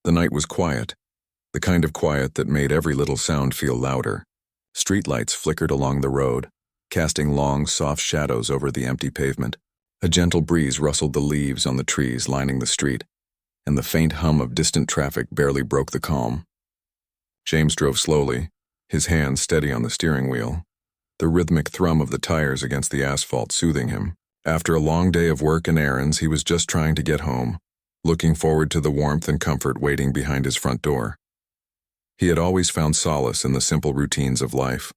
The night was quiet, the kind of quiet that made every little sound feel louder. Streetlights flickered along the road, casting long, soft shadows over the empty pavement. A gentle breeze rustled the leaves on the trees lining the street, and the faint hum of distant traffic barely broke the calm. James drove slowly, his hands steady on the steering wheel, the rhythmic thrum of the tires against the asphalt soothing him. After a long day of work and errands, he was just trying to get home, looking forward to the warmth and comfort waiting behind his front door. He had always found solace in the simple routines of life.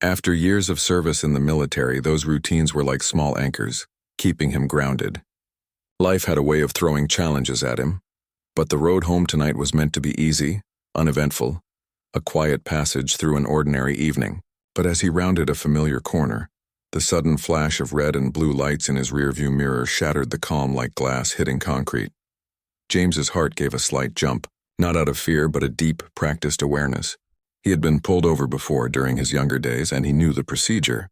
After years of service in the military, those routines were like small anchors, keeping him grounded. Life had a way of throwing challenges at him, but the road home tonight was meant to be easy, uneventful, a quiet passage through an ordinary evening. But as he rounded a familiar corner, the sudden flash of red and blue lights in his rearview mirror shattered the calm like glass hitting concrete. James's heart gave a slight jump, not out of fear but a deep, practiced awareness. He had been pulled over before during his younger days, and he knew the procedure.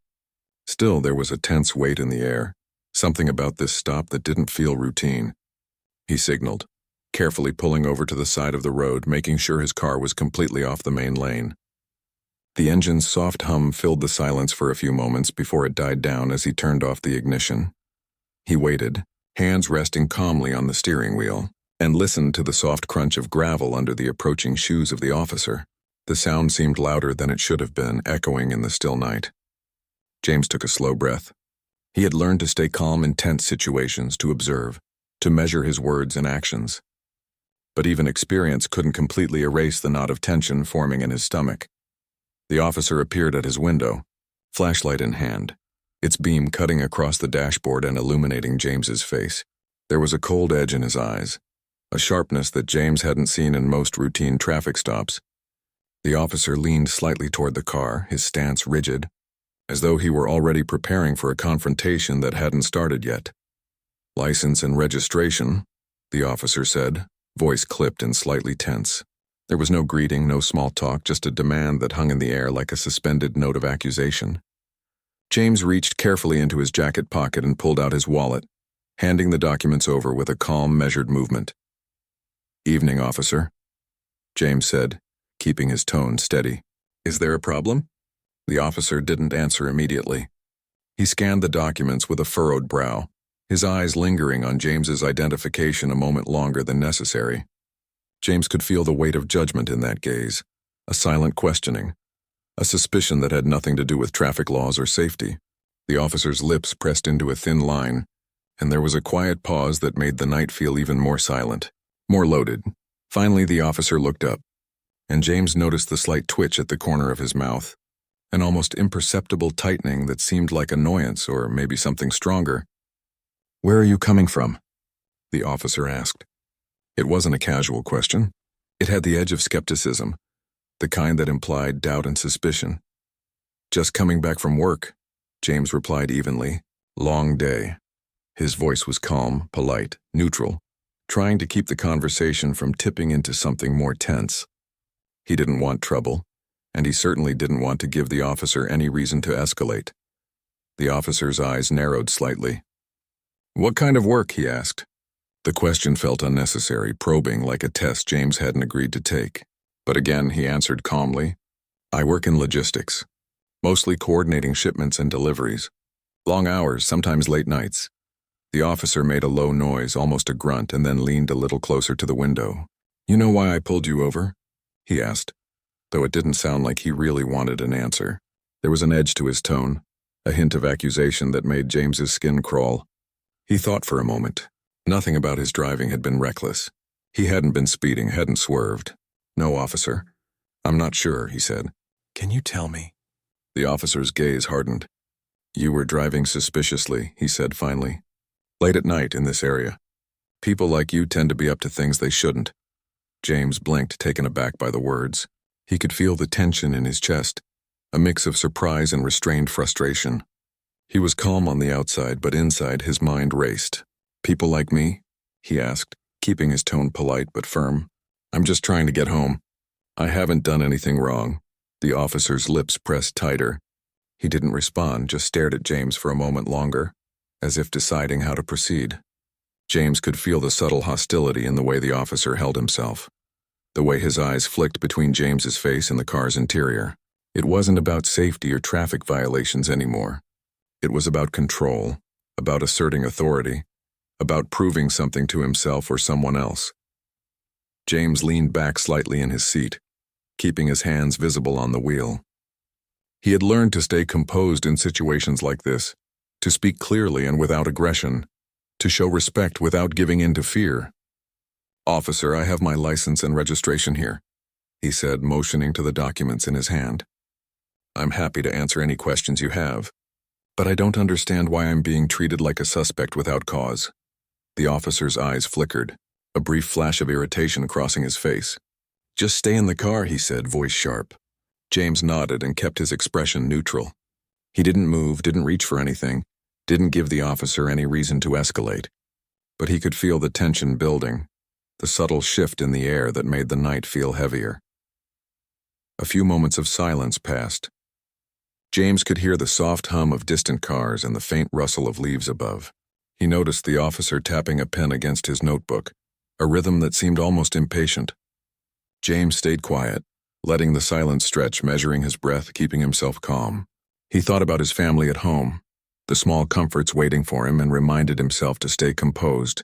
Still, there was a tense weight in the air, something about this stop that didn't feel routine. He signaled, carefully pulling over to the side of the road, making sure his car was completely off the main lane. The engine's soft hum filled the silence for a few moments before it died down as he turned off the ignition. He waited, hands resting calmly on the steering wheel, and listened to the soft crunch of gravel under the approaching shoes of the officer. The sound seemed louder than it should have been, echoing in the still night. James took a slow breath. He had learned to stay calm in tense situations, to observe, to measure his words and actions. But even experience couldn't completely erase the knot of tension forming in his stomach. The officer appeared at his window, flashlight in hand, its beam cutting across the dashboard and illuminating James's face. There was a cold edge in his eyes, a sharpness that James hadn't seen in most routine traffic stops. The officer leaned slightly toward the car, his stance rigid, as though he were already preparing for a confrontation that hadn't started yet. "License and registration," the officer said, voice clipped and slightly tense. There was no greeting, no small talk, just a demand that hung in the air like a suspended note of accusation. James reached carefully into his jacket pocket and pulled out his wallet, handing the documents over with a calm, measured movement. "Evening, officer," James said, keeping his tone steady. "Is there a problem?" The officer didn't answer immediately. He scanned the documents with a furrowed brow, his eyes lingering on James's identification a moment longer than necessary. James could feel the weight of judgment in that gaze, a silent questioning, a suspicion that had nothing to do with traffic laws or safety. The officer's lips pressed into a thin line, and there was a quiet pause that made the night feel even more silent, more loaded. Finally, the officer looked up, and James noticed the slight twitch at the corner of his mouth, an almost imperceptible tightening that seemed like annoyance or maybe something stronger. "Where are you coming from?" the officer asked. It wasn't a casual question. It had the edge of skepticism, the kind that implied doubt and suspicion. "Just coming back from work," James replied evenly. "Long day." His voice was calm, polite, neutral, trying to keep the conversation from tipping into something more tense. He didn't want trouble, and he certainly didn't want to give the officer any reason to escalate. The officer's eyes narrowed slightly. "What kind of work?" he asked. The question felt unnecessary, probing like a test James hadn't agreed to take. But again, he answered calmly, "I work in logistics, mostly coordinating shipments and deliveries. Long hours, sometimes late nights." The officer made a low noise, almost a grunt, and then leaned a little closer to the window. "You know why I pulled you over?" he asked, though it didn't sound like he really wanted an answer. There was an edge to his tone, a hint of accusation that made James's skin crawl. He thought for a moment. Nothing about his driving had been reckless. He hadn't been speeding, hadn't swerved. "No, officer. I'm not sure," he said. "Can you tell me?" The officer's gaze hardened. "You were driving suspiciously," he said finally. "Late at night in this area. People like you tend to be up to things they shouldn't." James blinked, taken aback by the words. He could feel the tension in his chest, a mix of surprise and restrained frustration. He was calm on the outside, but inside his mind raced. "People like me?" he asked, keeping his tone polite but firm. "I'm just trying to get home. I haven't done anything wrong." The officer's lips pressed tighter. He didn't respond, just stared at James for a moment longer, as if deciding how to proceed. James could feel the subtle hostility in the way the officer held himself, the way his eyes flicked between James's face and the car's interior. It wasn't about safety or traffic violations anymore. It was about control, about asserting authority, about proving something to himself or someone else. James leaned back slightly in his seat, keeping his hands visible on the wheel. He had learned to stay composed in situations like this, to speak clearly and without aggression, to show respect without giving in to fear. "Officer, I have my license and registration here," he said, motioning to the documents in his hand. "I'm happy to answer any questions you have, but I don't understand why I'm being treated like a suspect without cause." The officer's eyes flickered, a brief flash of irritation crossing his face. "Just stay in the car," he said, voice sharp. James nodded and kept his expression neutral. He didn't move, didn't reach for anything, didn't give the officer any reason to escalate. But he could feel the tension building, the subtle shift in the air that made the night feel heavier. A few moments of silence passed. James could hear the soft hum of distant cars and the faint rustle of leaves above. He noticed the officer tapping a pen against his notebook, a rhythm that seemed almost impatient. James stayed quiet, letting the silence stretch, measuring his breath, keeping himself calm. He thought about his family at home, the small comforts waiting for him, and reminded himself to stay composed.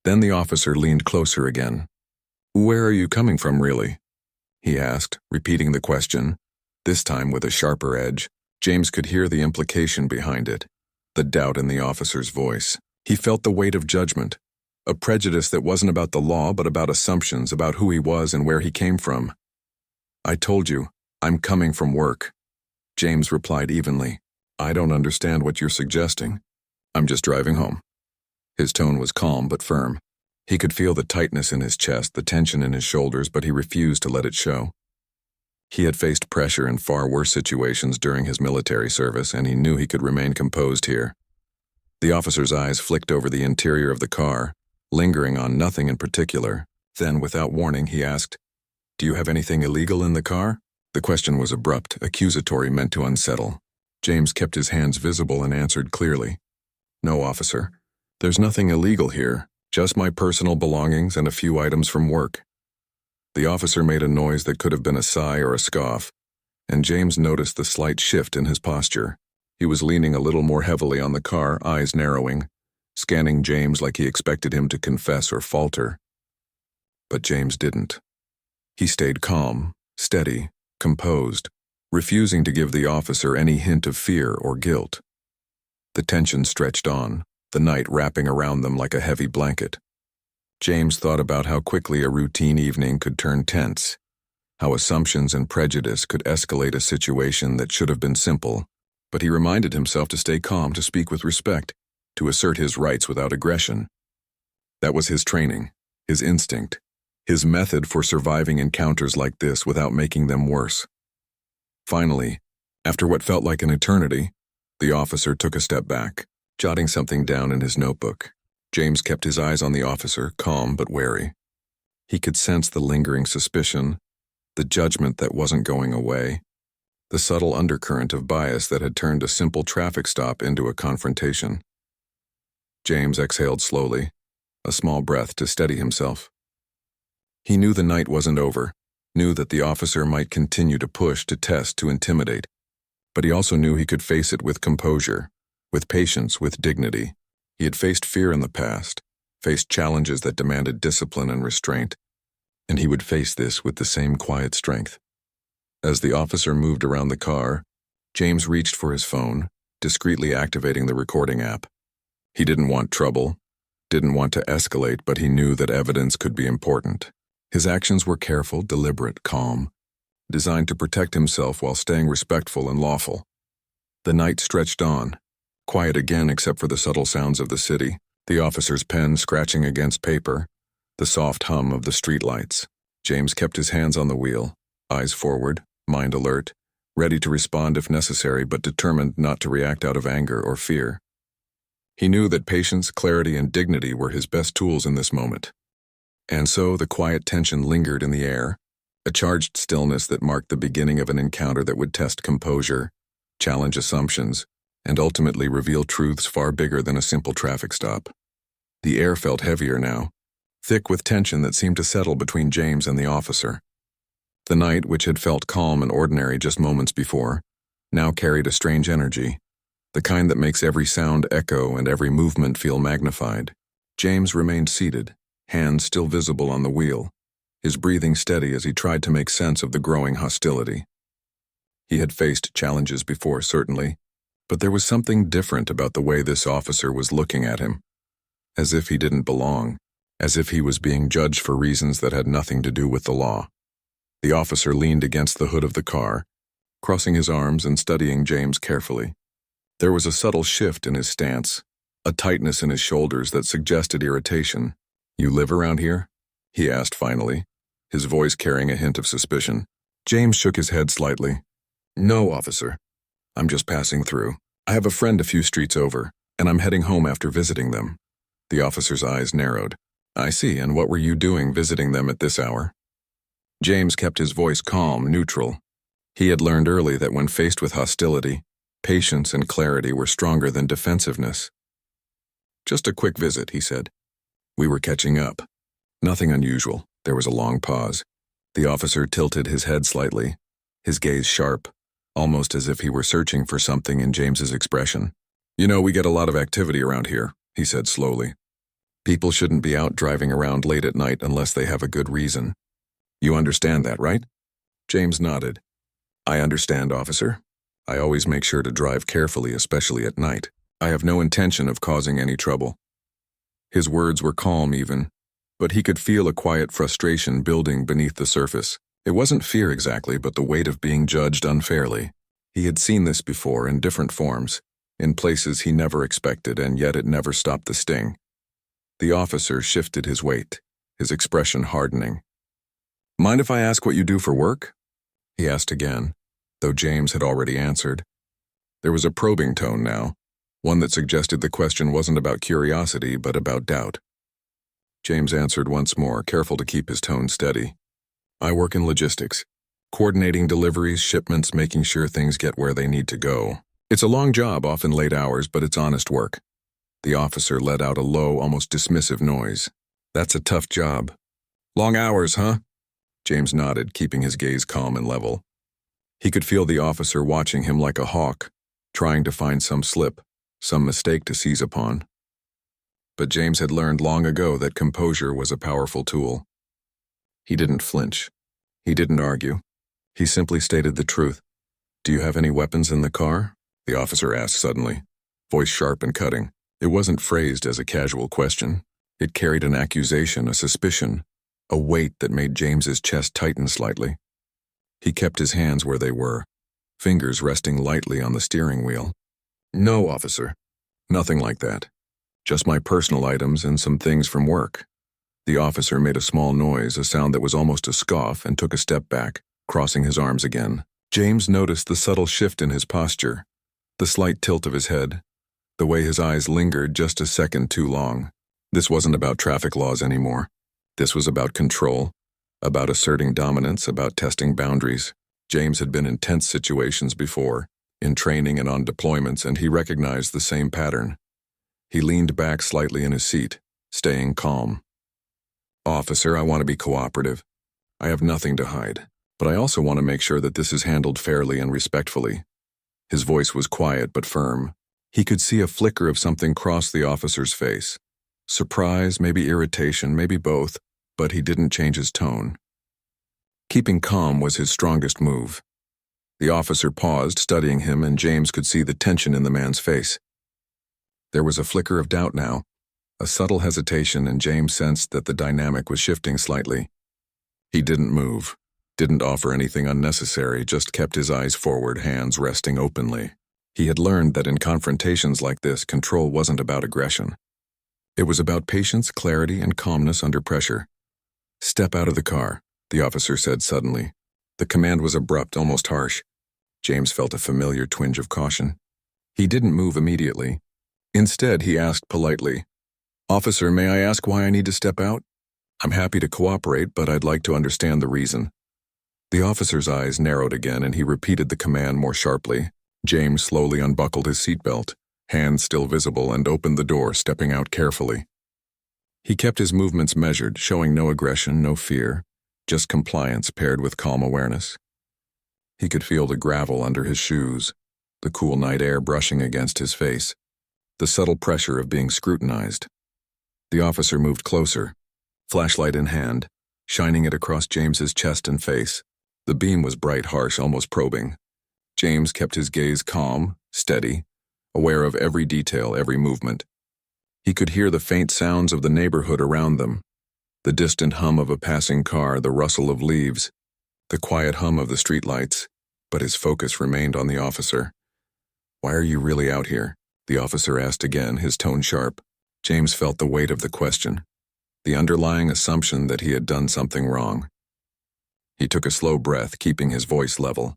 Then the officer leaned closer again. "Where are you coming from, really?" he asked, repeating the question, this time with a sharper edge. James could hear the implication behind it, the doubt in the officer's voice. He felt the weight of judgment, a prejudice that wasn't about the law but about assumptions, about who he was and where he came from. "I told you, I'm coming from work," James replied evenly. "I don't understand what you're suggesting. I'm just driving home." His tone was calm but firm. He could feel the tightness in his chest, the tension in his shoulders, but he refused to let it show. He had faced pressure in far worse situations during his military service, and he knew he could remain composed here. The officer's eyes flicked over the interior of the car, lingering on nothing in particular. Then, without warning, he asked, "Do you have anything illegal in the car?" The question was abrupt, accusatory, meant to unsettle. James kept his hands visible and answered clearly, "No, officer. There's nothing illegal here, just my personal belongings and a few items from work." The officer made a noise that could have been a sigh or a scoff, and James noticed the slight shift in his posture. He was leaning a little more heavily on the car, eyes narrowing, scanning James like he expected him to confess or falter. But James didn't. He stayed calm, steady, composed, refusing to give the officer any hint of fear or guilt. The tension stretched on, the night wrapping around them like a heavy blanket. James thought about how quickly a routine evening could turn tense, how assumptions and prejudice could escalate a situation that should have been simple, but he reminded himself to stay calm, to speak with respect, to assert his rights without aggression. That was his training, his instinct, his method for surviving encounters like this without making them worse. Finally, after what felt like an eternity, the officer took a step back, jotting something down in his notebook. James kept his eyes on the officer, calm but wary. He could sense the lingering suspicion, the judgment that wasn't going away, the subtle undercurrent of bias that had turned a simple traffic stop into a confrontation. James exhaled slowly, a small breath to steady himself. He knew the night wasn't over, knew that the officer might continue to push, to test, to intimidate, but he also knew he could face it with composure, with patience, with dignity. He had faced fear in the past, faced challenges that demanded discipline and restraint, and he would face this with the same quiet strength. As the officer moved around the car, James reached for his phone, discreetly activating the recording app. He didn't want trouble, didn't want to escalate, but he knew that evidence could be important. His actions were careful, deliberate, calm, designed to protect himself while staying respectful and lawful. The night stretched on, quiet again except for the subtle sounds of the city, the officer's pen scratching against paper, the soft hum of the streetlights. James kept his hands on the wheel, eyes forward, mind alert, ready to respond if necessary but determined not to react out of anger or fear. He knew that patience, clarity, and dignity were his best tools in this moment. And so the quiet tension lingered in the air, a charged stillness that marked the beginning of an encounter that would test composure, challenge assumptions, and ultimately reveal truths far bigger than a simple traffic stop. The air felt heavier now, thick with tension that seemed to settle between James and the officer. The night, which had felt calm and ordinary just moments before, now carried a strange energy, the kind that makes every sound echo and every movement feel magnified. James remained seated, hands still visible on the wheel, his breathing steady as he tried to make sense of the growing hostility. He had faced challenges before, certainly, but there was something different about the way this officer was looking at him, as if he didn't belong, as if he was being judged for reasons that had nothing to do with the law. The officer leaned against the hood of the car, crossing his arms and studying James carefully. There was a subtle shift in his stance, a tightness in his shoulders that suggested irritation. "You live around here?" he asked finally, his voice carrying a hint of suspicion. James shook his head slightly. "No, officer. I'm just passing through. I have a friend a few streets over, and I'm heading home after visiting them." The officer's eyes narrowed. "I see, and what were you doing visiting them at this hour?" James kept his voice calm, neutral. He had learned early that when faced with hostility, patience and clarity were stronger than defensiveness. "Just a quick visit," he said. "We were catching up. Nothing unusual." There was a long pause. The officer tilted his head slightly, his gaze sharp, almost as if he were searching for something in James's expression. "You know, we get a lot of activity around here," he said slowly. "People shouldn't be out driving around late at night unless they have a good reason. You understand that, right?" James nodded. "I understand, officer. I always make sure to drive carefully, especially at night. I have no intention of causing any trouble." His words were calm even, but he could feel a quiet frustration building beneath the surface. It wasn't fear exactly, but the weight of being judged unfairly. He had seen this before in different forms, in places he never expected, and yet it never stopped the sting. The officer shifted his weight, his expression hardening. "Mind if I ask what you do for work?" he asked again, though James had already answered. There was a probing tone now, one that suggested the question wasn't about curiosity, but about doubt. James answered once more, careful to keep his tone steady. "I work in logistics, coordinating deliveries, shipments, making sure things get where they need to go. It's a long job, often late hours, but it's honest work." The officer let out a low, almost dismissive noise. "That's a tough job." "Long hours, huh?" James nodded, keeping his gaze calm and level. He could feel the officer watching him like a hawk, trying to find some slip, some mistake to seize upon. But James had learned long ago that composure was a powerful tool. He didn't flinch. He didn't argue. He simply stated the truth. "Do you have any weapons in the car?" the officer asked suddenly, voice sharp and cutting. It wasn't phrased as a casual question. It carried an accusation, a suspicion, a weight that made James's chest tighten slightly. He kept his hands where they were, fingers resting lightly on the steering wheel. "No, officer. Nothing like that. Just my personal items and some things from work." The officer made a small noise, a sound that was almost a scoff, and took a step back, crossing his arms again. James noticed the subtle shift in his posture, the slight tilt of his head, the way his eyes lingered just a second too long. This wasn't about traffic laws anymore. This was about control, about asserting dominance, about testing boundaries. James had been in tense situations before, in training and on deployments, and he recognized the same pattern. He leaned back slightly in his seat, staying calm. "Officer, I want to be cooperative. I have nothing to hide, but I also want to make sure that this is handled fairly and respectfully." His voice was quiet but firm. He could see a flicker of something cross the officer's face. Surprise, maybe irritation, maybe both, but he didn't change his tone. Keeping calm was his strongest move. The officer paused, studying him, and James could see the tension in the man's face. There was a flicker of doubt now, a subtle hesitation, and James sensed that the dynamic was shifting slightly. He didn't move, didn't offer anything unnecessary, just kept his eyes forward, hands resting openly. He had learned that in confrontations like this, control wasn't about aggression. It was about patience, clarity, and calmness under pressure. "Step out of the car," the officer said suddenly. The command was abrupt, almost harsh. James felt a familiar twinge of caution. He didn't move immediately. Instead, he asked politely, "Officer, may I ask why I need to step out? I'm happy to cooperate, but I'd like to understand the reason." The officer's eyes narrowed again, and he repeated the command more sharply. James slowly unbuckled his seatbelt, hands still visible, and opened the door, stepping out carefully. He kept his movements measured, showing no aggression, no fear, just compliance paired with calm awareness. He could feel the gravel under his shoes, the cool night air brushing against his face, the subtle pressure of being scrutinized. The officer moved closer, flashlight in hand, shining it across James's chest and face. The beam was bright, harsh, almost probing. James kept his gaze calm, steady, aware of every detail, every movement. He could hear the faint sounds of the neighborhood around them, the distant hum of a passing car, the rustle of leaves, the quiet hum of the streetlights, but his focus remained on the officer. "Why are you really out here?" the officer asked again, his tone sharp. James felt the weight of the question, the underlying assumption that he had done something wrong. He took a slow breath, keeping his voice level.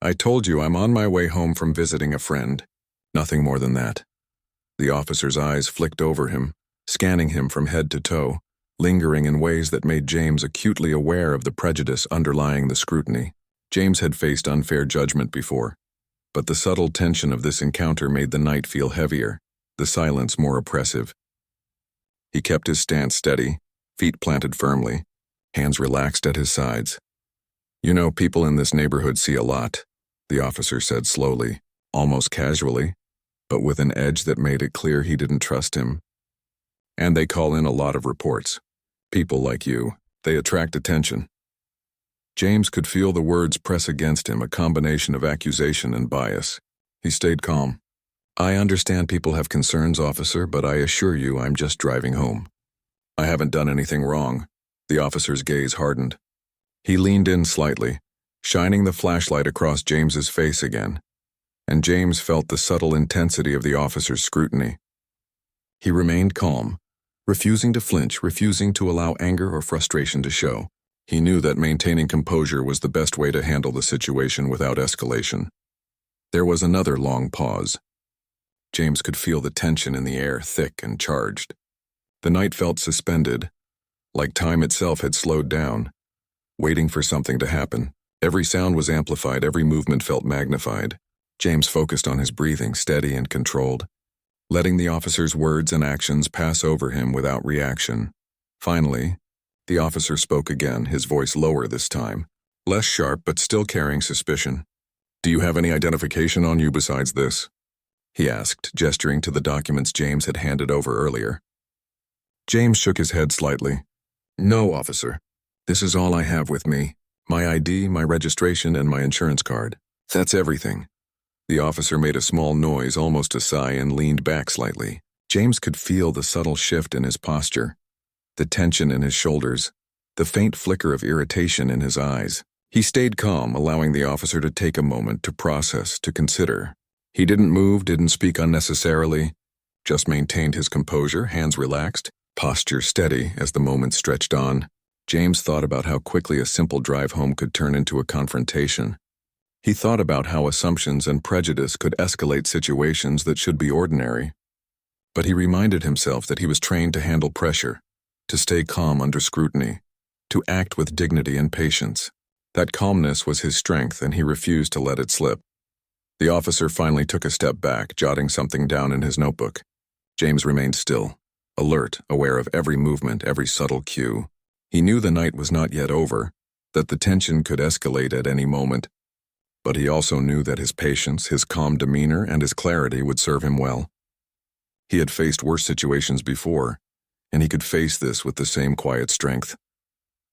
"I told you I'm on my way home from visiting a friend. Nothing more than that." The officer's eyes flicked over him, scanning him from head to toe, lingering in ways that made James acutely aware of the prejudice underlying the scrutiny. James had faced unfair judgment before, but the subtle tension of this encounter made the night feel heavier, the silence more oppressive. He kept his stance steady, feet planted firmly, hands relaxed at his sides. "You know, people in this neighborhood see a lot," the officer said slowly, almost casually, but with an edge that made it clear he didn't trust him. "And they call in a lot of reports. People like you, they attract attention." James could feel the words press against him, a combination of accusation and bias. He stayed calm. "I understand people have concerns, officer, but I assure you I'm just driving home. I haven't done anything wrong." The officer's gaze hardened. He leaned in slightly, shining the flashlight across James's face again, and James felt the subtle intensity of the officer's scrutiny. He remained calm, refusing to flinch, refusing to allow anger or frustration to show. He knew that maintaining composure was the best way to handle the situation without escalation. There was another long pause. James could feel the tension in the air, thick and charged. The night felt suspended, like time itself had slowed down, waiting for something to happen. Every sound was amplified, every movement felt magnified. James focused on his breathing, steady and controlled, letting the officer's words and actions pass over him without reaction. Finally, the officer spoke again, his voice lower this time, less sharp but still carrying suspicion. "Do you have any identification on you besides this?" he asked, gesturing to the documents James had handed over earlier. James shook his head slightly. "No, officer. This is all I have with me. My ID, my registration, and my insurance card. That's everything." The officer made a small noise, almost a sigh, and leaned back slightly. James could feel the subtle shift in his posture, the tension in his shoulders, the faint flicker of irritation in his eyes. He stayed calm, allowing the officer to take a moment to process, to consider. He didn't move, didn't speak unnecessarily, just maintained his composure, hands relaxed, posture steady as the moments stretched on. James thought about how quickly a simple drive home could turn into a confrontation. He thought about how assumptions and prejudice could escalate situations that should be ordinary. But he reminded himself that he was trained to handle pressure, to stay calm under scrutiny, to act with dignity and patience. That calmness was his strength, and he refused to let it slip. The officer finally took a step back, jotting something down in his notebook. James remained still, alert, aware of every movement, every subtle cue. He knew the night was not yet over, that the tension could escalate at any moment. But he also knew that his patience, his calm demeanor, and his clarity would serve him well. He had faced worse situations before, and he could face this with the same quiet strength.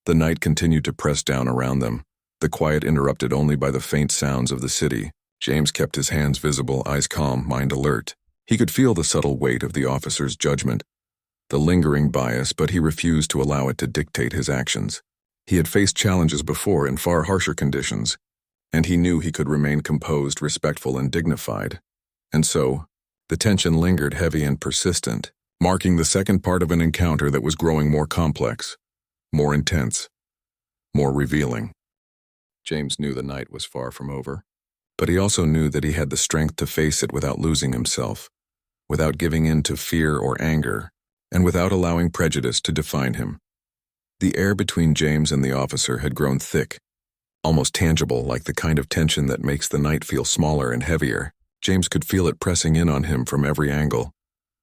The night continued to press down around them, the quiet interrupted only by the faint sounds of the city. James kept his hands visible, eyes calm, mind alert. He could feel the subtle weight of the officer's judgment, the lingering bias, but he refused to allow it to dictate his actions. He had faced challenges before in far harsher conditions, and he knew he could remain composed, respectful, and dignified. And so, the tension lingered heavy and persistent, marking the second part of an encounter that was growing more complex, more intense, more revealing. James knew the night was far from over, but he also knew that he had the strength to face it without losing himself, without giving in to fear or anger, and without allowing prejudice to define him. The air between James and the officer had grown thick, almost tangible, like the kind of tension that makes the night feel smaller and heavier. James could feel it pressing in on him from every angle,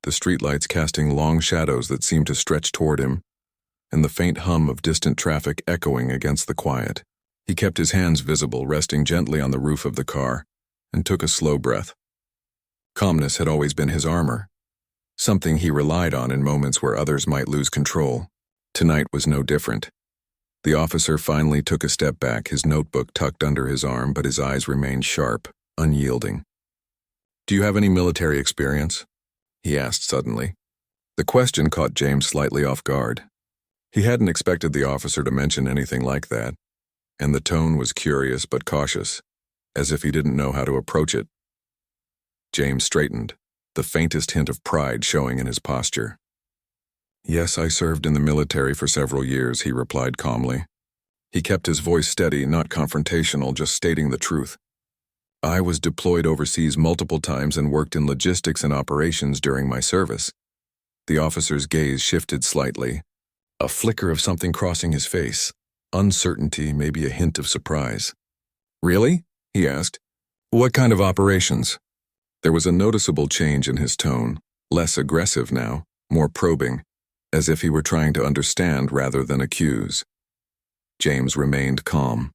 the streetlights casting long shadows that seemed to stretch toward him, and the faint hum of distant traffic echoing against the quiet. He kept his hands visible, resting gently on the roof of the car, and took a slow breath. Calmness had always been his armor, something he relied on in moments where others might lose control. Tonight was no different. The officer finally took a step back, his notebook tucked under his arm, but his eyes remained sharp, unyielding. "Do you have any military experience?" he asked suddenly. The question caught James slightly off guard. He hadn't expected the officer to mention anything like that, and the tone was curious but cautious, as if he didn't know how to approach it. James straightened, the faintest hint of pride showing in his posture. "Yes, I served in the military for several years," he replied calmly. He kept his voice steady, not confrontational, just stating the truth. "I was deployed overseas multiple times and worked in logistics and operations during my service." The officer's gaze shifted slightly, a flicker of something crossing his face, uncertainty, maybe a hint of surprise. "Really?" he asked. "What kind of operations?" There was a noticeable change in his tone, less aggressive now, more probing, as if he were trying to understand rather than accuse. James remained calm.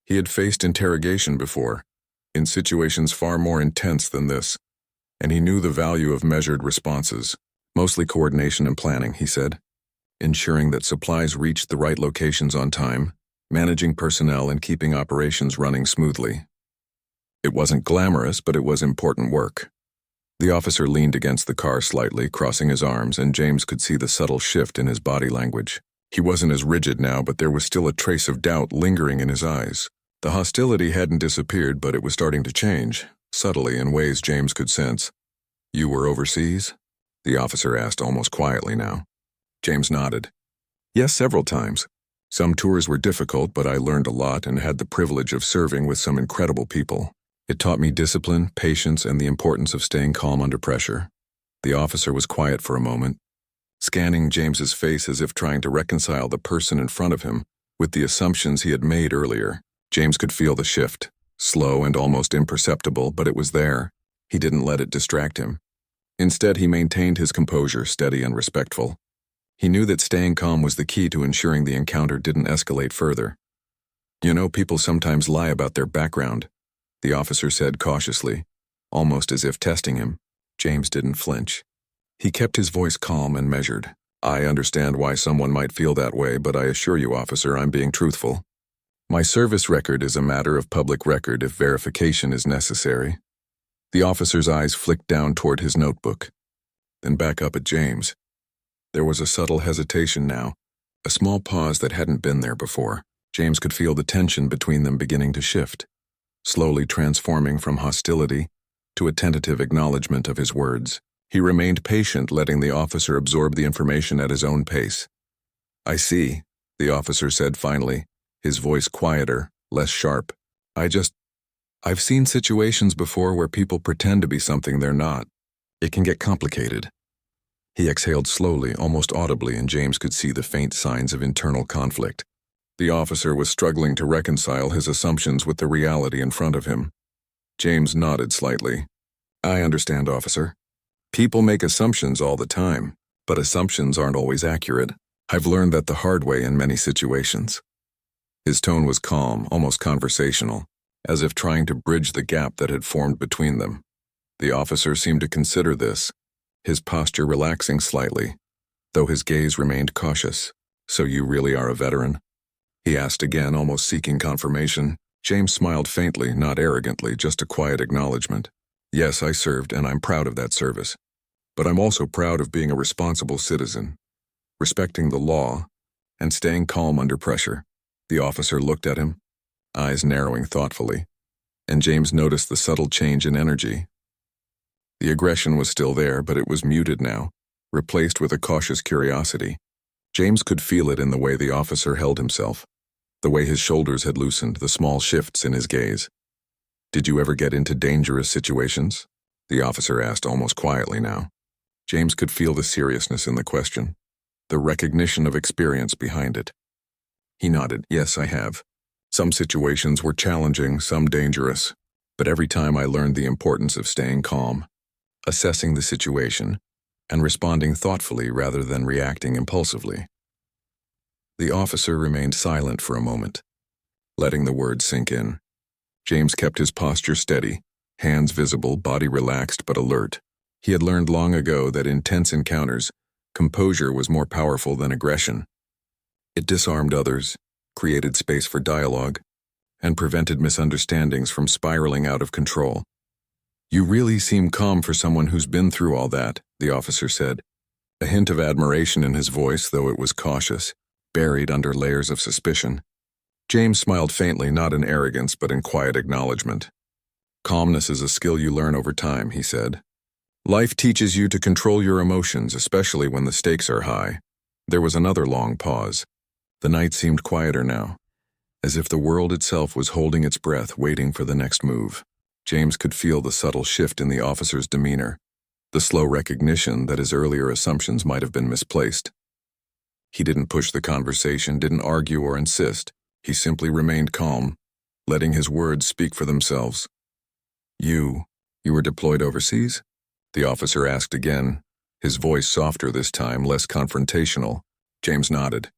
He had faced interrogation before, in situations far more intense than this, and he knew the value of measured responses, mostly coordination and planning, he said, ensuring that supplies reached the right locations on time, managing personnel and keeping operations running smoothly. It wasn't glamorous, but it was important work. The officer leaned against the car slightly, crossing his arms, and James could see the subtle shift in his body language. He wasn't as rigid now, but there was still a trace of doubt lingering in his eyes. The hostility hadn't disappeared, but it was starting to change, subtly in ways James could sense. "You were overseas?" the officer asked almost quietly now. James nodded. "Yes, several times. Some tours were difficult, but I learned a lot and had the privilege of serving with some incredible people. It taught me discipline, patience, and the importance of staying calm under pressure." The officer was quiet for a moment, scanning James's face as if trying to reconcile the person in front of him with the assumptions he had made earlier. James could feel the shift, slow and almost imperceptible, but it was there. He didn't let it distract him. Instead, he maintained his composure, steady and respectful. He knew that staying calm was the key to ensuring the encounter didn't escalate further. "You know, people sometimes lie about their background," the officer said cautiously, almost as if testing him. James didn't flinch. He kept his voice calm and measured. "I understand why someone might feel that way, but I assure you, officer, I'm being truthful. My service record is a matter of public record if verification is necessary." The officer's eyes flicked down toward his notebook, then back up at James. There was a subtle hesitation now, a small pause that hadn't been there before. James could feel the tension between them beginning to shift, slowly transforming from hostility to a tentative acknowledgement of his words. He remained patient, letting the officer absorb the information at his own pace. "I see," the officer said finally, his voice quieter, less sharp. I've seen situations before where people pretend to be something they're not. It can get complicated." He exhaled slowly, almost audibly, and James could see the faint signs of internal conflict. The officer was struggling to reconcile his assumptions with the reality in front of him. James nodded slightly. "I understand, officer. People make assumptions all the time, but assumptions aren't always accurate. I've learned that the hard way in many situations." His tone was calm, almost conversational, as if trying to bridge the gap that had formed between them. The officer seemed to consider this, his posture relaxing slightly, though his gaze remained cautious. "So you really are a veteran?" he asked again, almost seeking confirmation. James smiled faintly, not arrogantly, just a quiet acknowledgement. "Yes, I served, and I'm proud of that service. But I'm also proud of being a responsible citizen, respecting the law, and staying calm under pressure." The officer looked at him, eyes narrowing thoughtfully, and James noticed the subtle change in energy. The aggression was still there, but it was muted now, replaced with a cautious curiosity. James could feel it in the way the officer held himself, the way his shoulders had loosened, the small shifts in his gaze. "Did you ever get into dangerous situations?" the officer asked almost quietly now. James could feel the seriousness in the question, the recognition of experience behind it. He nodded. "Yes, I have. Some situations were challenging, some dangerous, but every time I learned the importance of staying calm. assessing the situation, and responding thoughtfully rather than reacting impulsively. The officer remained silent for a moment, letting the words sink in. James kept his posture steady, hands visible, body relaxed but alert. He had learned long ago that in tense encounters, composure was more powerful than aggression. It disarmed others, created space for dialogue, and prevented misunderstandings from spiraling out of control. "You really seem calm for someone who's been through all that," the officer said, a hint of admiration in his voice, though it was cautious, buried under layers of suspicion. James smiled faintly, not in arrogance but in quiet acknowledgement. "Calmness is a skill you learn over time," he said. "Life teaches you to control your emotions, especially when the stakes are high." There was another long pause. The night seemed quieter now, as if the world itself was holding its breath, waiting for the next move. James could feel the subtle shift in the officer's demeanor, the slow recognition that his earlier assumptions might have been misplaced. He didn't push the conversation, didn't argue or insist. He simply remained calm, letting his words speak for themselves. You were deployed overseas?" the officer asked again, his voice softer this time, less confrontational. James nodded.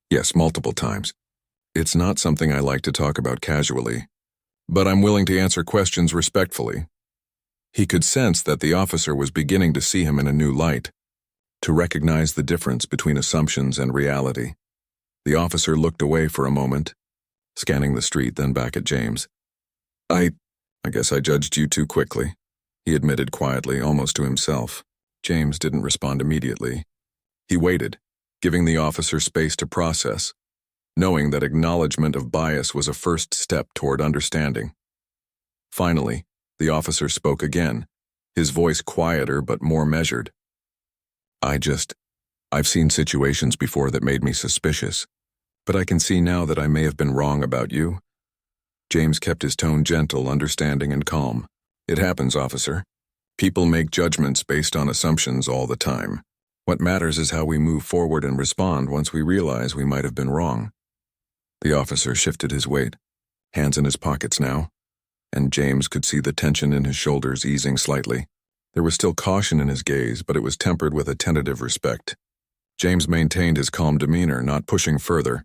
"Yes, multiple times. It's not something I like to talk about casually, but I'm willing to answer questions respectfully." He could sense that the officer was beginning to see him in a new light, to recognize the difference between assumptions and reality. The officer looked away for a moment, scanning the street, then back at James. I guess I judged you too quickly," he admitted quietly, almost to himself. James didn't respond immediately. He waited, giving the officer space to process, knowing that acknowledgement of bias was a first step toward understanding. Finally, the officer spoke again, his voice quieter but more measured. I've seen situations before that made me suspicious, but I can see now that I may have been wrong about you." James kept his tone gentle, understanding, and calm. "It happens, officer. People make judgments based on assumptions all the time. What matters is how we move forward and respond once we realize we might have been wrong." The officer shifted his weight, hands in his pockets now, and James could see the tension in his shoulders easing slightly. There was still caution in his gaze, but it was tempered with a tentative respect. James maintained his calm demeanor, not pushing further,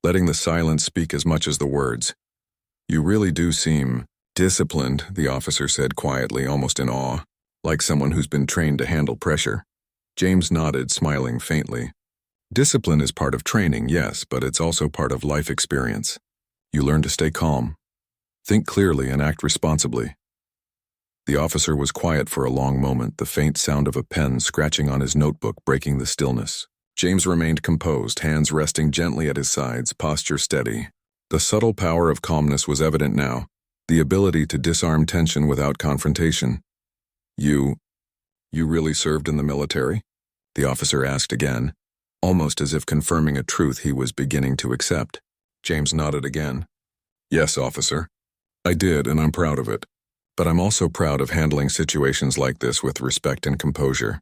letting the silence speak as much as the words. "You really do seem disciplined," the officer said quietly, almost in awe, like someone who's been trained to handle pressure. James nodded, smiling faintly. "Discipline is part of training, yes, but it's also part of life experience. You learn to stay calm, think clearly, and act responsibly." The officer was quiet for a long moment, the faint sound of a pen scratching on his notebook breaking the stillness. James remained composed, hands resting gently at his sides, posture steady. The subtle power of calmness was evident now, the ability to disarm tension without confrontation. You really served in the military?" the officer asked again, almost as if confirming a truth he was beginning to accept. James nodded again. "Yes, officer. I did, and I'm proud of it. But I'm also proud of handling situations like this with respect and composure."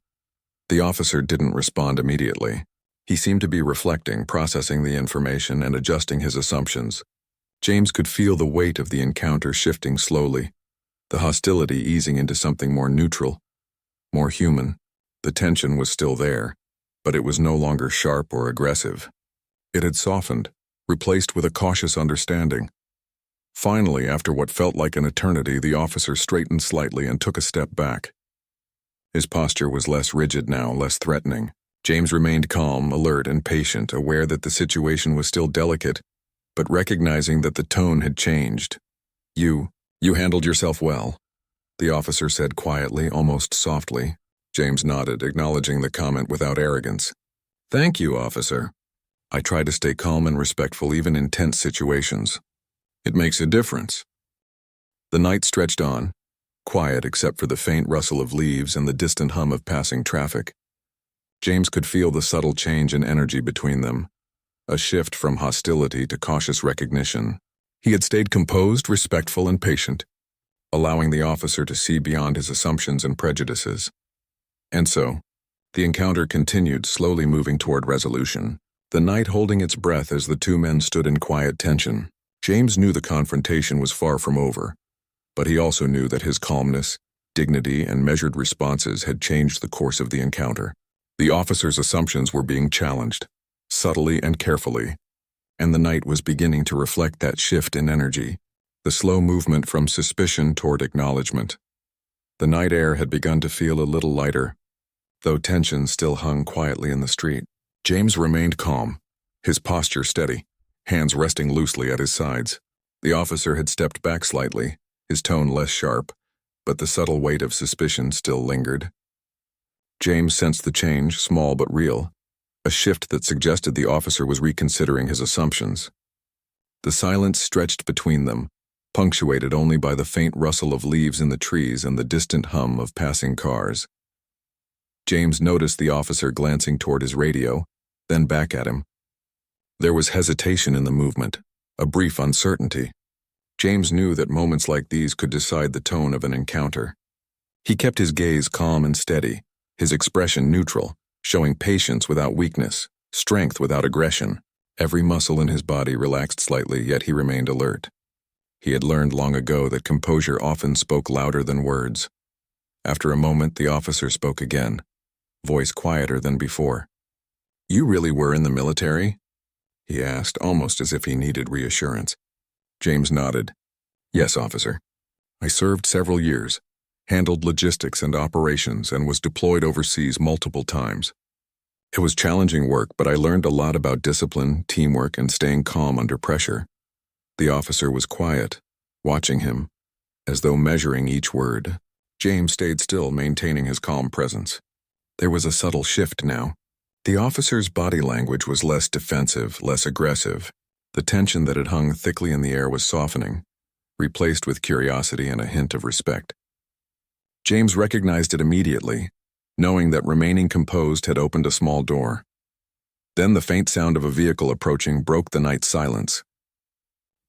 The officer didn't respond immediately. He seemed to be reflecting, processing the information, and adjusting his assumptions. James could feel the weight of the encounter shifting slowly, the hostility easing into something more neutral, more human. The tension was still there, but it was no longer sharp or aggressive. It had softened, replaced with a cautious understanding. Finally, after what felt like an eternity, the officer straightened slightly and took a step back. His posture was less rigid now, less threatening. James remained calm, alert, and patient, aware that the situation was still delicate, but recognizing that the tone had changed. You handled yourself well," the officer said quietly, almost softly. James nodded, acknowledging the comment without arrogance. "Thank you, officer. I try to stay calm and respectful even in tense situations. It makes a difference." The night stretched on, quiet except for the faint rustle of leaves and the distant hum of passing traffic. James could feel the subtle change in energy between them, a shift from hostility to cautious recognition. He had stayed composed, respectful, and patient, allowing the officer to see beyond his assumptions and prejudices. And so, the encounter continued, slowly moving toward resolution, the night holding its breath as the two men stood in quiet tension. James knew the confrontation was far from over, but he also knew that his calmness, dignity, and measured responses had changed the course of the encounter. The officer's assumptions were being challenged, subtly and carefully, and the night was beginning to reflect that shift in energy, the slow movement from suspicion toward acknowledgement. The night air had begun to feel a little lighter, though tension still hung quietly in the street. James remained calm, his posture steady, hands resting loosely at his sides. The officer had stepped back slightly, his tone less sharp, but the subtle weight of suspicion still lingered. James sensed the change, small but real, a shift that suggested the officer was reconsidering his assumptions. The silence stretched between them, punctuated only by the faint rustle of leaves in the trees and the distant hum of passing cars. James noticed the officer glancing toward his radio, then back at him. There was hesitation in the movement, a brief uncertainty. James knew that moments like these could decide the tone of an encounter. He kept his gaze calm and steady, his expression neutral, showing patience without weakness, strength without aggression. Every muscle in his body relaxed slightly, yet he remained alert. He had learned long ago that composure often spoke louder than words. After a moment, the officer spoke again, voice quieter than before. "You really were in the military?" he asked, almost as if he needed reassurance. James nodded. "Yes, officer. I served several years, handled logistics and operations, and was deployed overseas multiple times. It was challenging work, but I learned a lot about discipline, teamwork, and staying calm under pressure." The officer was quiet, watching him, as though measuring each word. James stayed still, maintaining his calm presence. There was a subtle shift now. The officer's body language was less defensive, less aggressive. The tension that had hung thickly in the air was softening, replaced with curiosity and a hint of respect. James recognized it immediately, knowing that remaining composed had opened a small door. Then the faint sound of a vehicle approaching broke the night silence.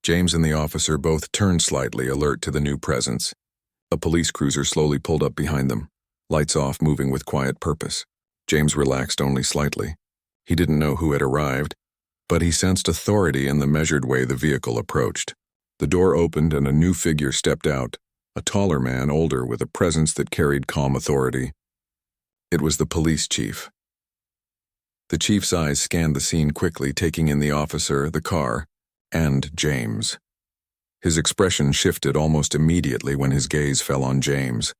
James and the officer both turned slightly, alert to the new presence. A police cruiser slowly pulled up behind them, lights off, moving with quiet purpose. James relaxed only slightly. He didn't know who had arrived, but he sensed authority in the measured way the vehicle approached. The door opened and a new figure stepped out, a taller man, older, with a presence that carried calm authority. It was the police chief. The chief's eyes scanned the scene quickly, taking in the officer, the car, and James. His expression shifted almost immediately when his gaze fell on James.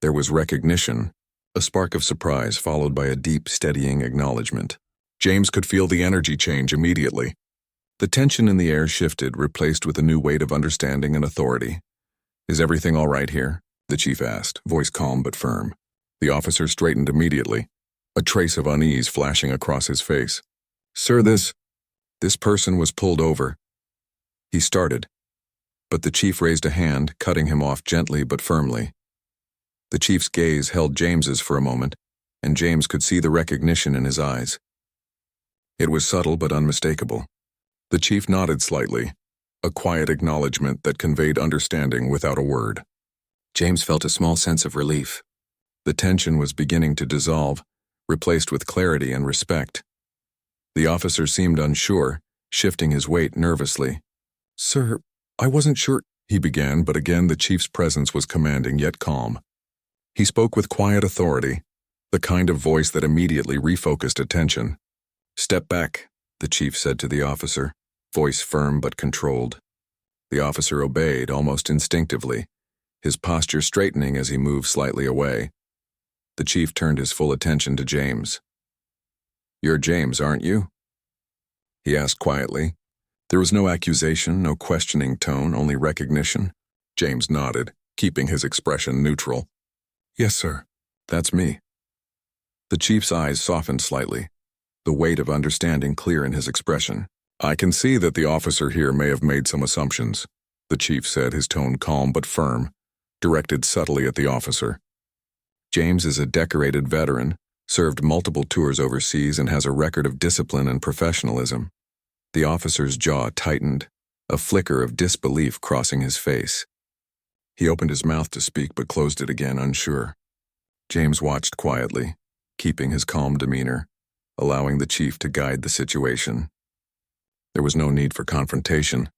There was recognition, a spark of surprise followed by a deep, steadying acknowledgement. James could feel the energy change immediately. The tension in the air shifted, replaced with a new weight of understanding and authority. "Is everything all right here?" the chief asked, voice calm but firm. The officer straightened immediately, a trace of unease flashing across his face. "Sir, this person was pulled over." He started, but the chief raised a hand, cutting him off gently but firmly. The chief's gaze held James's for a moment, and James could see the recognition in his eyes. It was subtle but unmistakable. The chief nodded slightly, a quiet acknowledgement that conveyed understanding without a word. James felt a small sense of relief. The tension was beginning to dissolve, replaced with clarity and respect. The officer seemed unsure, shifting his weight nervously. "Sir, I wasn't sure," he began, but again the chief's presence was commanding yet calm. He spoke with quiet authority, the kind of voice that immediately refocused attention. "Step back," the chief said to the officer, voice firm but controlled. The officer obeyed almost instinctively, his posture straightening as he moved slightly away. The chief turned his full attention to James. "You're James, aren't you?" he asked quietly. There was no accusation, no questioning tone, only recognition. James nodded, keeping his expression neutral. "Yes, sir. That's me." The chief's eyes softened slightly, the weight of understanding clear in his expression. "I can see that the officer here may have made some assumptions," the chief said, his tone calm but firm, directed subtly at the officer. "James is a decorated veteran, served multiple tours overseas, and has a record of discipline and professionalism." The officer's jaw tightened, a flicker of disbelief crossing his face. He opened his mouth to speak but closed it again, unsure. James watched quietly, keeping his calm demeanor, allowing the chief to guide the situation. There was no need for confrontation.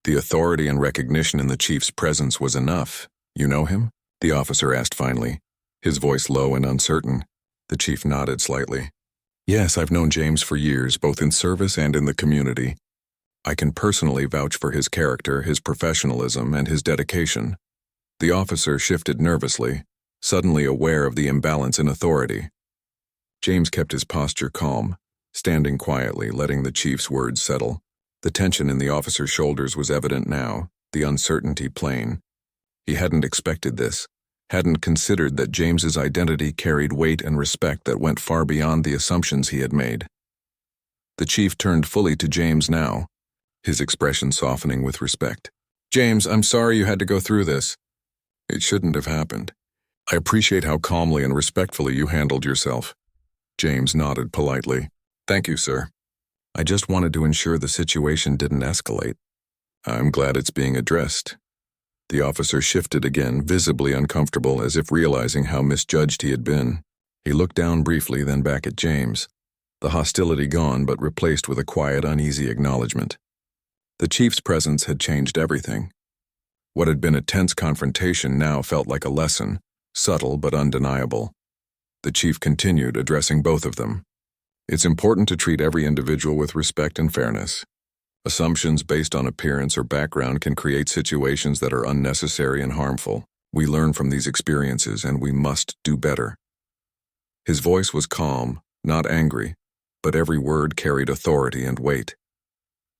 The authority and recognition in the chief's presence was enough. "You know him?" the officer asked finally, his voice low and uncertain. The chief nodded slightly. Yes, I've known James for years, both in service and in the community. I can personally vouch for his character, his professionalism, and his dedication. The officer shifted nervously, suddenly aware of the imbalance in authority. James kept his posture calm, standing quietly, letting the chief's words settle. The tension in the officer's shoulders was evident now, the uncertainty plain. He hadn't expected this, hadn't considered that James's identity carried weight and respect that went far beyond the assumptions he had made. The chief turned fully to James now, his expression softening with respect. James, I'm sorry you had to go through this. It shouldn't have happened. I appreciate how calmly and respectfully you handled yourself. James nodded politely. Thank you, sir. I just wanted to ensure the situation didn't escalate. I'm glad it's being addressed. The officer shifted again, visibly uncomfortable, as if realizing how misjudged he had been. He looked down briefly, then back at James, the hostility gone but replaced with a quiet, uneasy acknowledgement. The chief's presence had changed everything. What had been a tense confrontation now felt like a lesson, subtle but undeniable. The chief continued, addressing both of them. It's important to treat every individual with respect and fairness. Assumptions based on appearance or background can create situations that are unnecessary and harmful. We learn from these experiences, and we must do better. His voice was calm, not angry, but every word carried authority and weight.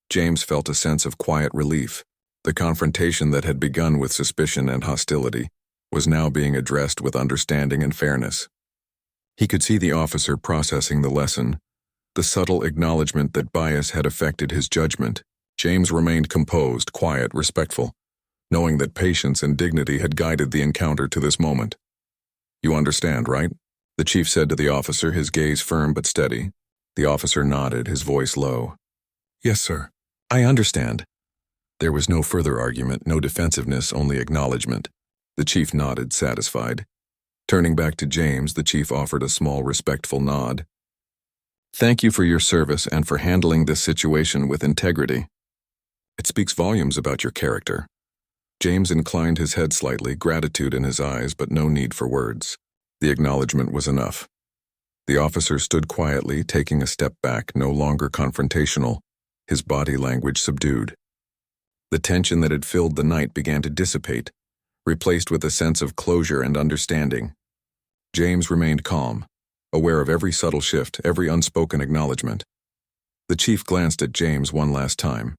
James felt a sense of quiet relief. The confrontation that had begun with suspicion and hostility was now being addressed with understanding and fairness. He could see the officer processing the lesson, the subtle acknowledgement that bias had affected his judgment. James remained composed, quiet, respectful, knowing that patience and dignity had guided the encounter to this moment. You understand, right? The chief said to the officer, his gaze firm but steady. The officer nodded, his voice low. Yes, sir. I understand. There was no further argument, no defensiveness, only acknowledgement. The chief nodded, satisfied. Turning back to James, the chief offered a small, respectful nod. Thank you for your service and for handling this situation with integrity. It speaks volumes about your character. James inclined his head slightly, gratitude in his eyes, but no need for words. The acknowledgement was enough. The officer stood quietly, taking a step back, no longer confrontational, his body language subdued. The tension that had filled the night began to dissipate, replaced with a sense of closure and understanding. James remained calm, aware of every subtle shift, every unspoken acknowledgement. The chief glanced at James one last time,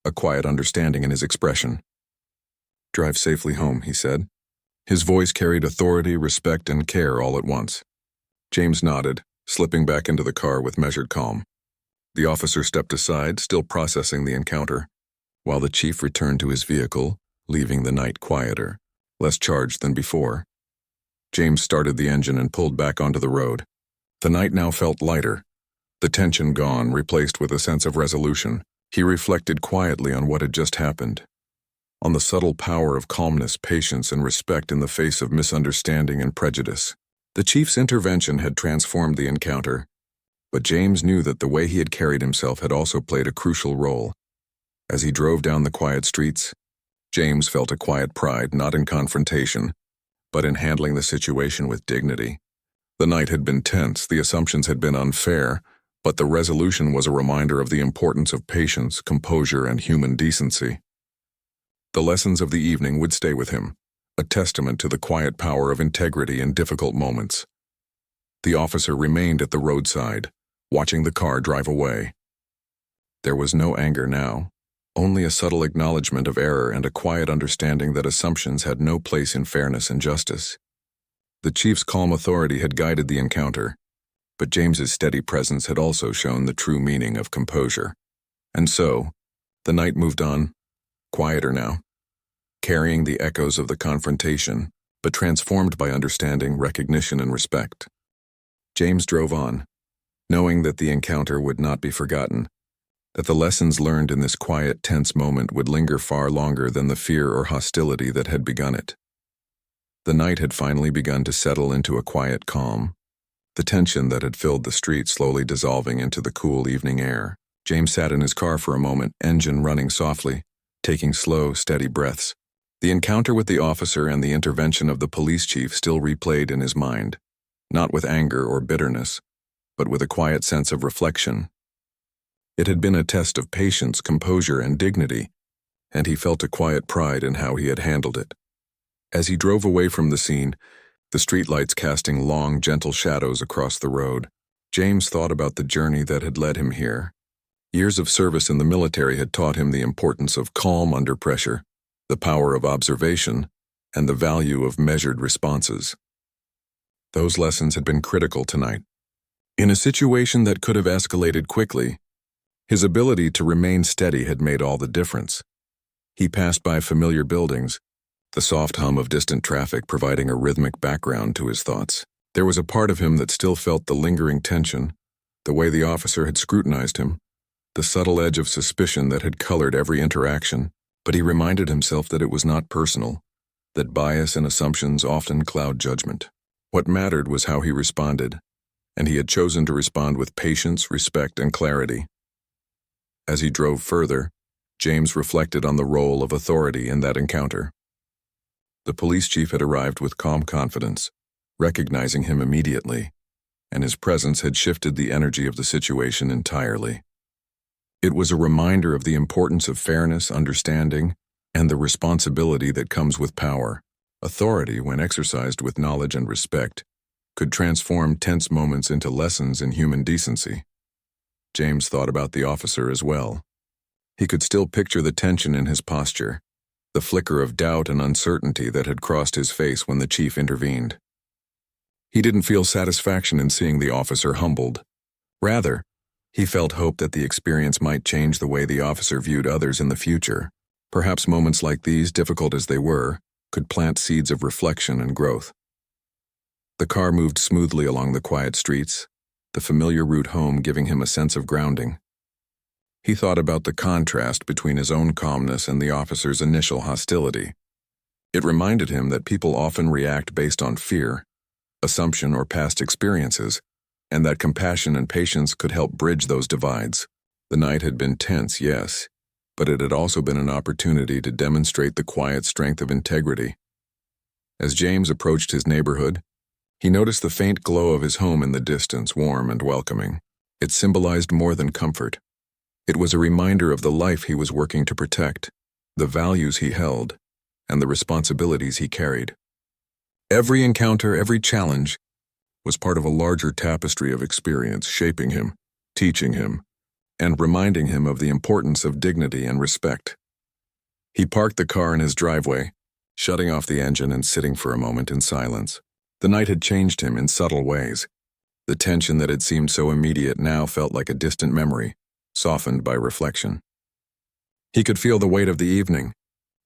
a quiet understanding in his expression. Drive safely home, he said. His voice carried authority, respect, and care all at once. James nodded, slipping back into the car with measured calm. The officer stepped aside, still processing the encounter, while the chief returned to his vehicle, leaving the night quieter, less charged than before. James started the engine and pulled back onto the road. The night now felt lighter, the tension gone, replaced with a sense of resolution. He reflected quietly on what had just happened, on the subtle power of calmness, patience, and respect in the face of misunderstanding and prejudice. The chief's intervention had transformed the encounter, but James knew that the way he had carried himself had also played a crucial role. As he drove down the quiet streets, James felt a quiet pride, not in confrontation, but in handling the situation with dignity. The night had been tense, the assumptions had been unfair, but the resolution was a reminder of the importance of patience, composure, and human decency. The lessons of the evening would stay with him, a testament to the quiet power of integrity in difficult moments. The officer remained at the roadside, watching the car drive away. There was no anger now, only a subtle acknowledgement of error and a quiet understanding that assumptions had no place in fairness and justice. The chief's calm authority had guided the encounter, but James's steady presence had also shown the true meaning of composure. And so, the night moved on, quieter now, carrying the echoes of the confrontation, but transformed by understanding, recognition, and respect. James drove on, knowing that the encounter would not be forgotten, that the lessons learned in this quiet, tense moment would linger far longer than the fear or hostility that had begun it. The night had finally begun to settle into a quiet calm, the tension that had filled the street slowly dissolving into the cool evening air. James sat in his car for a moment, engine running softly, taking slow, steady breaths. The encounter with the officer and the intervention of the police chief still replayed in his mind, not with anger or bitterness, but with a quiet sense of reflection. It had been a test of patience, composure, and dignity, and he felt a quiet pride in how he had handled it. As he drove away from the scene, the streetlights casting long, gentle shadows across the road, James thought about the journey that had led him here. Years of service in the military had taught him the importance of calm under pressure, the power of observation, and the value of measured responses. Those lessons had been critical tonight. In a situation that could have escalated quickly, his ability to remain steady had made all the difference. He passed by familiar buildings, the soft hum of distant traffic providing a rhythmic background to his thoughts. There was a part of him that still felt the lingering tension, the way the officer had scrutinized him, the subtle edge of suspicion that had colored every interaction, but he reminded himself that it was not personal, that bias and assumptions often cloud judgment. What mattered was how he responded, and he had chosen to respond with patience, respect, and clarity. As he drove further, James reflected on the role of authority in that encounter. The police chief had arrived with calm confidence, recognizing him immediately, and his presence had shifted the energy of the situation entirely. It was a reminder of the importance of fairness, understanding, and the responsibility that comes with power. Authority, when exercised with knowledge and respect, could transform tense moments into lessons in human decency. James thought about the officer as well. He could still picture the tension in his posture, the flicker of doubt and uncertainty that had crossed his face when the chief intervened. He didn't feel satisfaction in seeing the officer humbled. Rather, he felt hope that the experience might change the way the officer viewed others in the future. Perhaps moments like these, difficult as they were, could plant seeds of reflection and growth. The car moved smoothly along the quiet streets, the familiar route home giving him a sense of grounding. He thought about the contrast between his own calmness and the officer's initial hostility. It reminded him that people often react based on fear, assumption, or past experiences, and that compassion and patience could help bridge those divides. The night had been tense, yes, but it had also been an opportunity to demonstrate the quiet strength of integrity. As James approached his neighborhood, he noticed the faint glow of his home in the distance, warm and welcoming. It symbolized more than comfort. It was a reminder of the life he was working to protect, the values he held, and the responsibilities he carried. Every encounter, every challenge, was part of a larger tapestry of experience shaping him, teaching him, and reminding him of the importance of dignity and respect. He parked the car in his driveway, shutting off the engine and sitting for a moment in silence. The night had changed him in subtle ways. The tension that had seemed so immediate now felt like a distant memory, softened by reflection. He could feel the weight of the evening,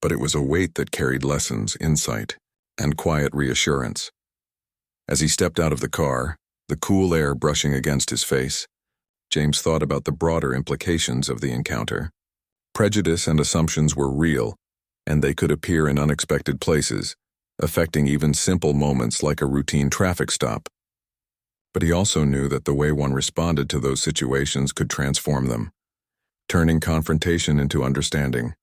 but it was a weight that carried lessons, insight, and quiet reassurance. As he stepped out of the car, the cool air brushing against his face, James thought about the broader implications of the encounter. Prejudice and assumptions were real, and they could appear in unexpected places, affecting even simple moments like a routine traffic stop. But he also knew that the way one responded to those situations could transform them, turning confrontation into understanding,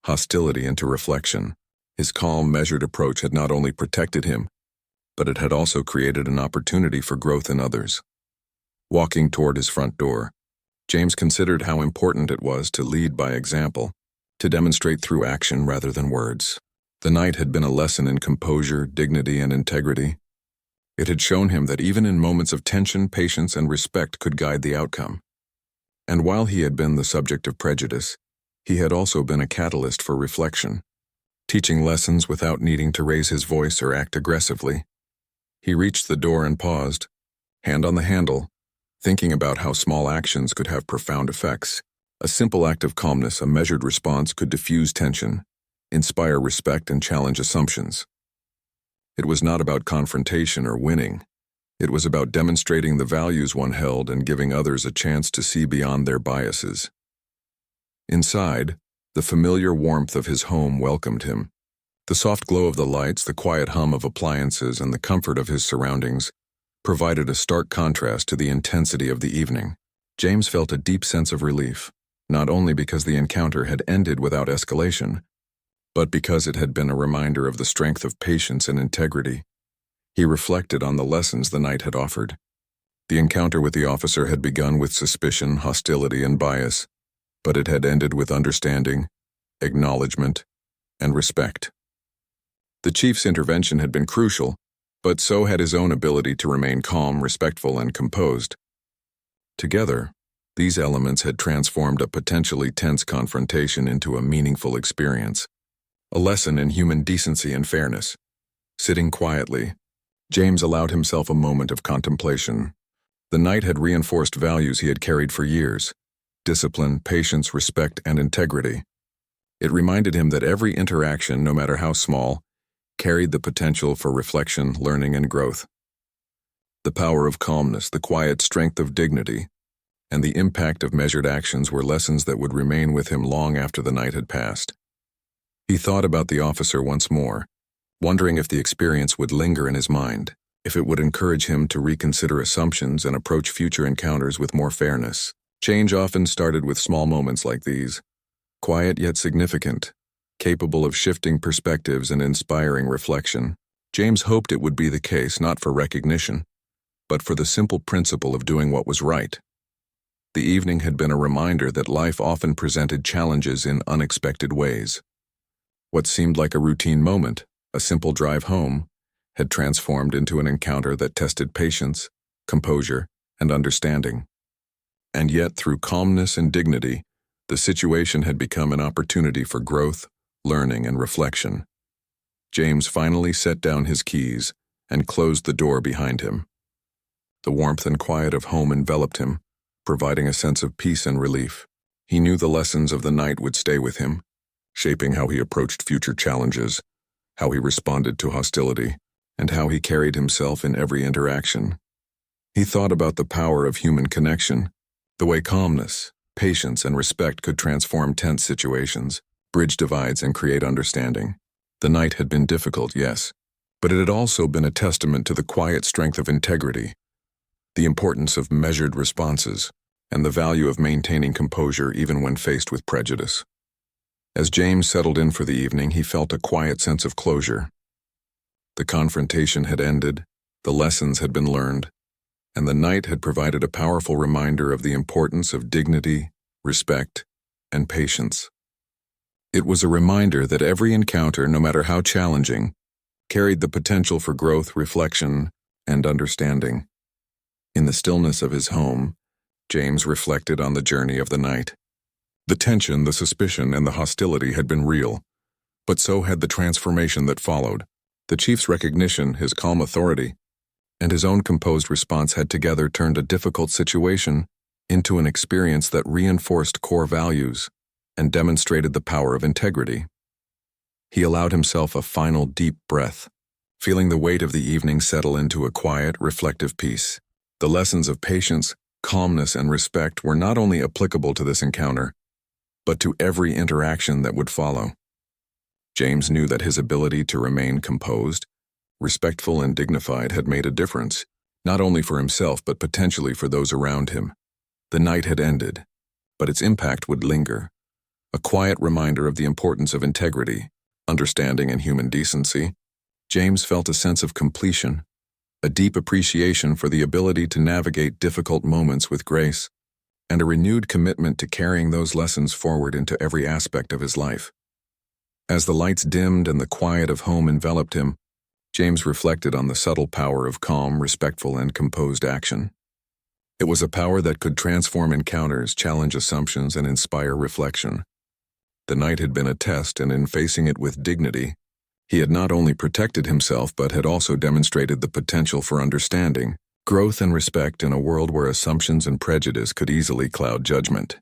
hostility into reflection. His calm, measured approach had not only protected him, but it had also created an opportunity for growth in others. Walking toward his front door, James considered how important it was to lead by example, to demonstrate through action rather than words. The night had been a lesson in composure, dignity, and integrity. It had shown him that even in moments of tension, patience, and respect could guide the outcome. And while he had been the subject of prejudice, he had also been a catalyst for reflection, teaching lessons without needing to raise his voice or act aggressively. He reached the door and paused, hand on the handle, thinking about how small actions could have profound effects. A simple act of calmness, a measured response, could diffuse tension, inspire respect, and challenge assumptions. It was not about confrontation or winning. It was about demonstrating the values one held and giving others a chance to see beyond their biases. Inside, the familiar warmth of his home welcomed him. The soft glow of the lights, the quiet hum of appliances, and the comfort of his surroundings provided a stark contrast to the intensity of the evening. James felt a deep sense of relief, not only because the encounter had ended without escalation, but because it had been a reminder of the strength of patience and integrity. He reflected on the lessons the night had offered. The encounter with the officer had begun with suspicion, hostility, and bias, but it had ended with understanding, acknowledgement, and respect. The chief's intervention had been crucial, but so had his own ability to remain calm, respectful, and composed. Together, these elements had transformed a potentially tense confrontation into a meaningful experience, a lesson in human decency and fairness. Sitting quietly, James allowed himself a moment of contemplation. The night had reinforced values he had carried for years: discipline, patience, respect, and integrity. It reminded him that every interaction, no matter how small, carried the potential for reflection, learning, and growth. The power of calmness, the quiet strength of dignity, and the impact of measured actions were lessons that would remain with him long after the night had passed. He thought about the officer once more, wondering if the experience would linger in his mind, if it would encourage him to reconsider assumptions and approach future encounters with more fairness. Change often started with small moments like these, quiet yet significant, capable of shifting perspectives and inspiring reflection. James hoped it would be the case not for recognition, but for the simple principle of doing what was right. The evening had been a reminder that life often presented challenges in unexpected ways. What seemed like a routine moment, a simple drive home, had transformed into an encounter that tested patience, composure, and understanding. And yet, through calmness and dignity, the situation had become an opportunity for growth, learning, and reflection. James finally set down his keys and closed the door behind him. The warmth and quiet of home enveloped him, providing a sense of peace and relief. He knew the lessons of the night would stay with him, shaping how he approached future challenges, how he responded to hostility, and how he carried himself in every interaction. He thought about the power of human connection, the way calmness, patience, and respect could transform tense situations, bridge divides, and create understanding. The night had been difficult, yes, but it had also been a testament to the quiet strength of integrity, the importance of measured responses, and the value of maintaining composure even when faced with prejudice. As James settled in for the evening, he felt a quiet sense of closure. The confrontation had ended, the lessons had been learned, and the night had provided a powerful reminder of the importance of dignity, respect, and patience. It was a reminder that every encounter, no matter how challenging, carried the potential for growth, reflection, and understanding. In the stillness of his home, James reflected on the journey of the night. The tension, the suspicion, and the hostility had been real, but so had the transformation that followed. The chief's recognition, his calm authority, and his own composed response had together turned a difficult situation into an experience that reinforced core values and demonstrated the power of integrity. He allowed himself a final deep breath, feeling the weight of the evening settle into a quiet, reflective peace. The lessons of patience, calmness, and respect were not only applicable to this encounter, but to every interaction that would follow. James knew that his ability to remain composed, respectful, and dignified had made a difference, not only for himself but potentially for those around him. The night had ended, but its impact would linger, a quiet reminder of the importance of integrity, understanding, and human decency. James felt a sense of completion, a deep appreciation for the ability to navigate difficult moments with grace, and a renewed commitment to carrying those lessons forward into every aspect of his life. As the lights dimmed and the quiet of home enveloped him, James reflected on the subtle power of calm, respectful, and composed action. It was a power that could transform encounters, challenge assumptions, and inspire reflection. The night had been a test, and in facing it with dignity, he had not only protected himself but had also demonstrated the potential for understanding, growth, and respect in a world where assumptions and prejudice could easily cloud judgment.